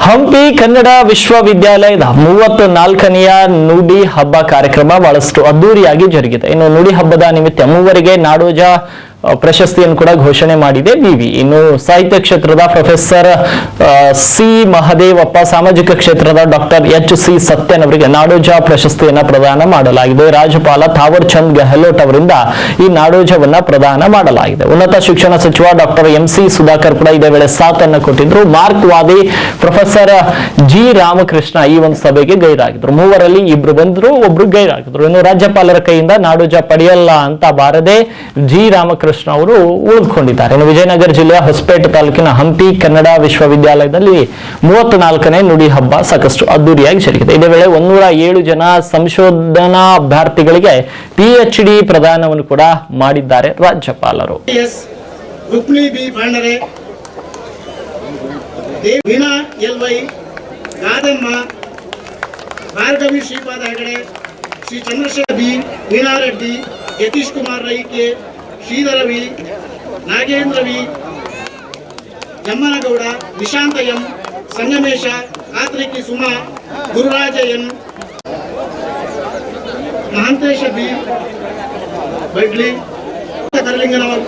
ಹಂಪಿ ಕನ್ನಡ ವಿಶ್ವವಿದ್ಯಾಲಯದ 34ನೆಯ ನುಡಿ ಹಬ್ಬ ಕಾರ್ಯಕ್ರಮ ಬಹಳಷ್ಟು ಅದ್ದೂರಿಯಾಗಿ ಜರುಗಿದೆ. ಇನ್ನು ನುಡಿ ಹಬ್ಬದ ನಿಮಿತ್ತ ಮೂವರಿಗೆ ನಾಡೋಜ ಪ್ರಶಸ್ತಿಯನ್ನು ಕೂಡ ಘೋಷಣೆ ಮಾಡಿದೆ ವಿವಿ. ಇನ್ನು ಸಾಹಿತ್ಯ ಕ್ಷೇತ್ರದ ಪ್ರೊಫೆಸರ್ ಸಿ ಮಹದೇವಪ್ಪ, ಸಾಮಾಜಿಕ ಕ್ಷೇತ್ರದ ಡಾಕ್ಟರ್ ಎಚ್.ಸಿ. ಸತ್ಯನ್ ಅವರಿಗೆ ನಾಡೋಜ ಪ್ರಶಸ್ತಿಯನ್ನ ಪ್ರದಾನ ಮಾಡಲಾಗಿದೆ. ರಾಜ್ಯಪಾಲ ಥಾವರ್ ಚಂದ್ ಗೆಹ್ಲೋಟ್ ಅವರಿಂದ ಈ ನಾಡೋಜವನ್ನ ಪ್ರದಾನ ಮಾಡಲಾಗಿದೆ. ಉನ್ನತ ಶಿಕ್ಷಣ ಸಚಿವ ಡಾಕ್ಟರ್ ಎಂ.ಸಿ. ಸುಧಾಕರ್ ಕೂಡ ಇದೇ ವೇಳೆ ಸಾಥನ್ನು ಕೊಟ್ಟಿದ್ರು. ಮಾರ್ಕ್ ವಾದಿ ಪ್ರೊಫೆಸರ್ ಜಿ. ರಾಮಕೃಷ್ಣ ಈ ಒಂದು ಸಭೆಗೆ ಗೈರಾಗಿದ್ರು. ಮೂವರಲ್ಲಿ ಇಬ್ರು ಬಂದ್ರು, ಒಬ್ರು ಗೈರಾಗಿದ್ರು. ಇನ್ನು ರಾಜ್ಯಪಾಲರ ಕೈಯಿಂದ ನಾಡೋಜ ಪಡೆಯಲ್ಲ ಅಂತ ಬಾರದೆ ಜಿ. ರಾಮಕೃಷ್ಣ ಅವರು ಉಳಿದುಕೊಂಡಿದ್ದಾರೆ. ಇನ್ನು ವಿಜಯನಗರ ಜಿಲ್ಲೆಯ ಹೊಸಪೇಟೆ ತಾಲೂಕಿನ ಹಂಪಿ ಕನ್ನಡ ವಿಶ್ವವಿದ್ಯಾಲಯದಲ್ಲಿ 34ನೇ ನುಡಿ ಹಬ್ಬ ಸಾಕಷ್ಟು ಅದ್ದೂರಿಯಾಗಿ ಜರುಗಿದೆ. ಇದೇ ವೇಳೆ 107 ಜನ ಸಂಶೋಧನಾ ಅಭ್ಯರ್ಥಿಗಳಿಗೆ PhD ಪ್ರದಾನವನ್ನು ಕೂಡ ಮಾಡಿದ್ದಾರೆ ರಾಜ್ಯಪಾಲರು. Bhargavi Shripada Hegde, Shri Chandrashekhar B, Veena Reddy, Yatish Kumar Raike, Shridhara V, Nagendra V, Jammanagowda, Nishanta M, Sangamesha, Katriki Suma, Gururaja N, Mahantesha B, Badli, ಕರಲಿಂಗನವರ್